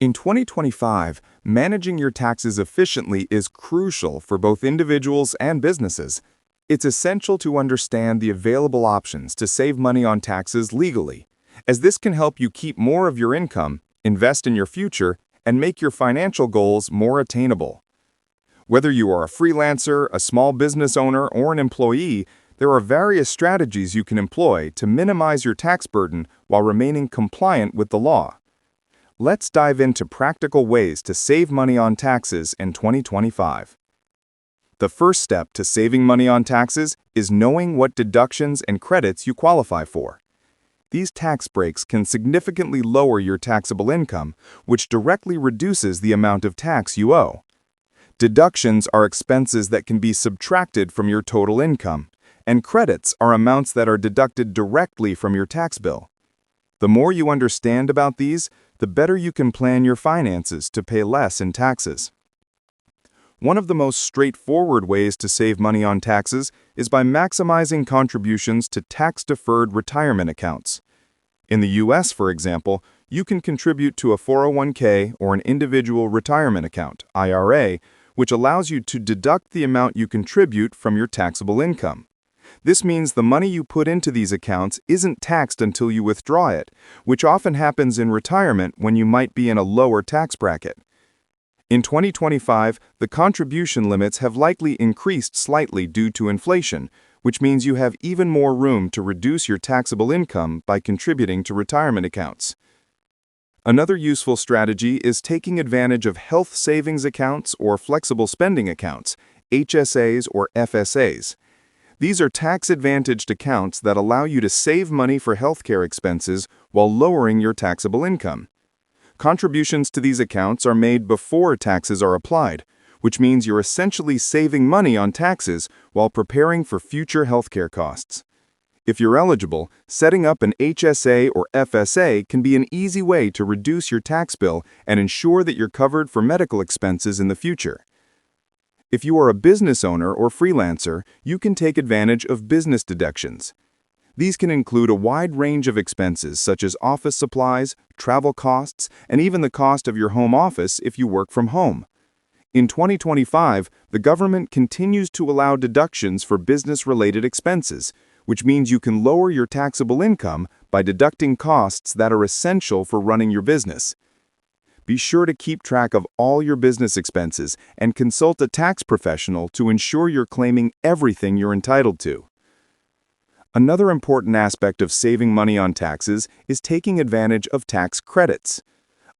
In 2025, managing your taxes efficiently is crucial for both individuals and businesses. It's essential to understand the available options to save money on taxes legally, as this can help you keep more of your income, invest in your future, and make your financial goals more attainable. Whether you are a freelancer, a small business owner, or an employee, there are various strategies you can employ to minimize your tax burden while remaining compliant with the law. Let's dive into practical ways to save money on taxes in 2025. The first step to saving money on taxes is knowing what deductions and credits you qualify for. These tax breaks can significantly lower your taxable income, which directly reduces the amount of tax you owe. Deductions are expenses that can be subtracted from your total income, and credits are amounts that are deducted directly from your tax bill. The more you understand about these, the better you can plan your finances to pay less in taxes. One of the most straightforward ways to save money on taxes is by maximizing contributions to tax-deferred retirement accounts. In the U.S., for example, you can contribute to a 401k or an individual retirement account, IRA, which allows you to deduct the amount you contribute from your taxable income. This means the money you put into these accounts isn't taxed until you withdraw it, which often happens in retirement when you might be in a lower tax bracket. In 2025, the contribution limits have likely increased slightly due to inflation, which means you have even more room to reduce your taxable income by contributing to retirement accounts. Another useful strategy is taking advantage of health savings accounts or flexible spending accounts, HSAs or FSAs. These are tax-advantaged accounts that allow you to save money for healthcare expenses while lowering your taxable income. Contributions to these accounts are made before taxes are applied, which means you're essentially saving money on taxes while preparing for future healthcare costs. If you're eligible, setting up an HSA or FSA can be an easy way to reduce your tax bill and ensure that you're covered for medical expenses in the future. If you are a business owner or freelancer, you can take advantage of business deductions. These can include a wide range of expenses such as office supplies, travel costs, and even the cost of your home office if you work from home. In 2025, the government continues to allow deductions for business-related expenses, which means you can lower your taxable income by deducting costs that are essential for running your business. Be sure to keep track of all your business expenses and consult a tax professional to ensure you're claiming everything you're entitled to. Another important aspect of saving money on taxes is taking advantage of tax credits.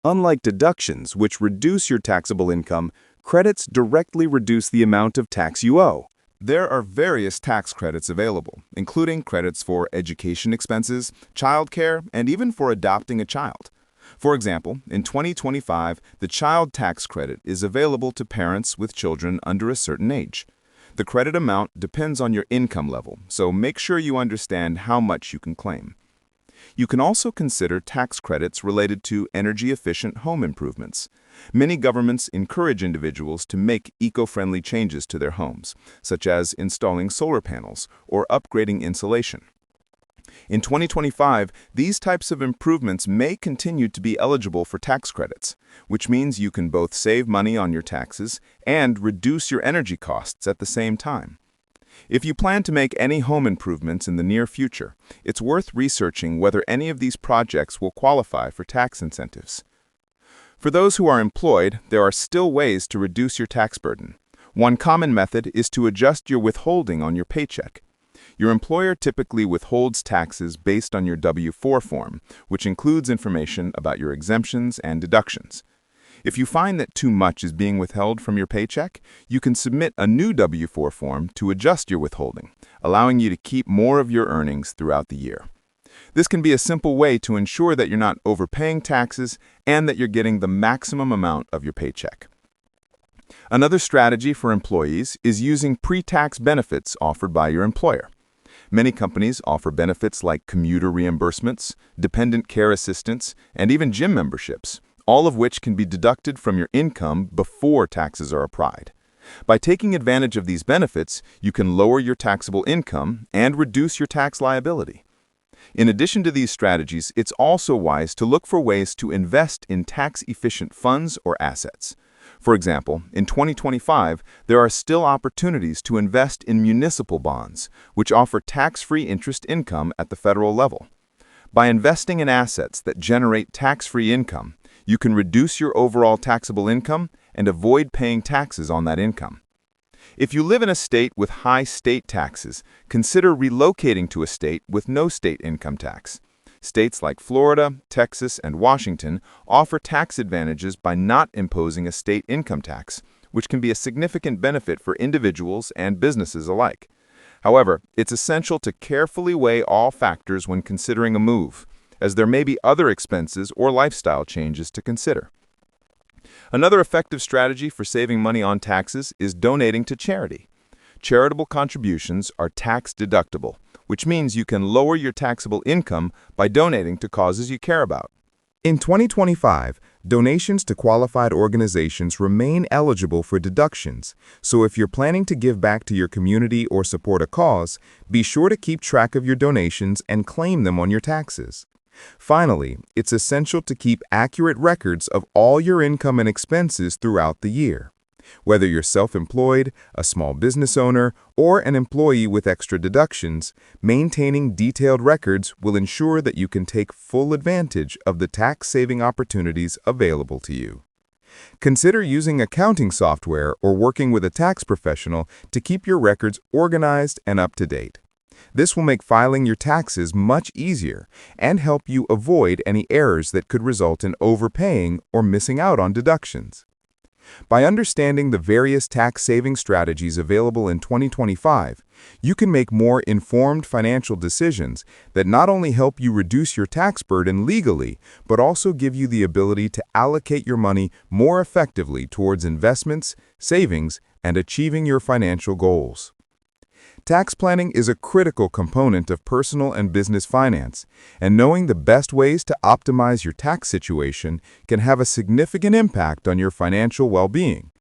Unlike deductions, which reduce your taxable income, credits directly reduce the amount of tax you owe. There are various tax credits available, including credits for education expenses, childcare, and even for adopting a child. For example, in 2025, the child tax credit is available to parents with children under a certain age. The credit amount depends on your income level, so make sure you understand how much you can claim. You can also consider tax credits related to energy-efficient home improvements. Many governments encourage individuals to make eco-friendly changes to their homes, such as installing solar panels or upgrading insulation. In 2025, these types of improvements may continue to be eligible for tax credits, which means you can both save money on your taxes and reduce your energy costs at the same time. If you plan to make any home improvements in the near future, it's worth researching whether any of these projects will qualify for tax incentives. For those who are employed, there are still ways to reduce your tax burden. One common method is to adjust your withholding on your paycheck. Your employer typically withholds taxes based on your W-4 form, which includes information about your exemptions and deductions. If you find that too much is being withheld from your paycheck, you can submit a new W-4 form to adjust your withholding, allowing you to keep more of your earnings throughout the year. This can be a simple way to ensure that you're not overpaying taxes and that you're getting the maximum amount of your paycheck. Another strategy for employees is using pre-tax benefits offered by your employer. Many companies offer benefits like commuter reimbursements, dependent care assistance, and even gym memberships, all of which can be deducted from your income before taxes are applied. By taking advantage of these benefits, you can lower your taxable income and reduce your tax liability. In addition to these strategies, it's also wise to look for ways to invest in tax-efficient funds or assets. For example, in 2025, there are still opportunities to invest in municipal bonds, which offer tax-free interest income at the federal level. By investing in assets that generate tax-free income, you can reduce your overall taxable income and avoid paying taxes on that income. If you live in a state with high state taxes, consider relocating to a state with no state income tax. States like Florida, Texas, and Washington offer tax advantages by not imposing a state income tax, which can be a significant benefit for individuals and businesses alike. However, it's essential to carefully weigh all factors when considering a move, as there may be other expenses or lifestyle changes to consider. Another effective strategy for saving money on taxes is donating to charity. Charitable contributions are tax-deductible, which means you can lower your taxable income by donating to causes you care about. In 2025, donations to qualified organizations remain eligible for deductions, so if you're planning to give back to your community or support a cause, be sure to keep track of your donations and claim them on your taxes. Finally, it's essential to keep accurate records of all your income and expenses throughout the year. Whether you're self-employed, a small business owner, or an employee with extra deductions, maintaining detailed records will ensure that you can take full advantage of the tax-saving opportunities available to you. Consider using accounting software or working with a tax professional to keep your records organized and up to date. This will make filing your taxes much easier and help you avoid any errors that could result in overpaying or missing out on deductions. By understanding the various tax-saving strategies available in 2025, you can make more informed financial decisions that not only help you reduce your tax burden legally, but also give you the ability to allocate your money more effectively towards investments, savings, and achieving your financial goals. Tax planning is a critical component of personal and business finance, and knowing the best ways to optimize your tax situation can have a significant impact on your financial well-being.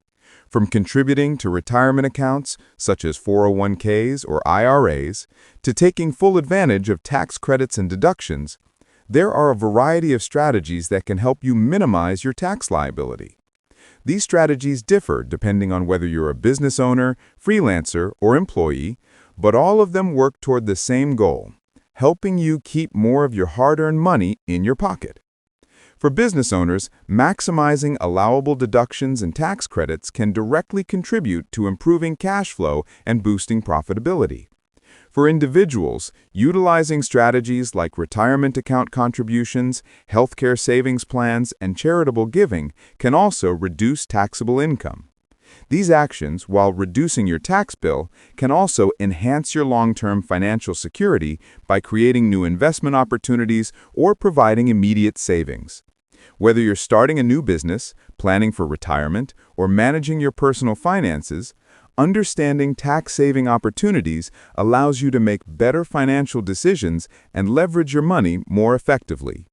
From contributing to retirement accounts, such as 401ks or IRAs, to taking full advantage of tax credits and deductions, there are a variety of strategies that can help you minimize your tax liability. These strategies differ depending on whether you're a business owner, freelancer, or employee, but all of them work toward the same goal, helping you keep more of your hard-earned money in your pocket. For business owners, maximizing allowable deductions and tax credits can directly contribute to improving cash flow and boosting profitability. For individuals, utilizing strategies like retirement account contributions, healthcare savings plans, and charitable giving can also reduce taxable income. These actions, while reducing your tax bill, can also enhance your long-term financial security by creating new investment opportunities or providing immediate savings. Whether you're starting a new business, planning for retirement, or managing your personal finances, understanding tax-saving opportunities allows you to make better financial decisions and leverage your money more effectively.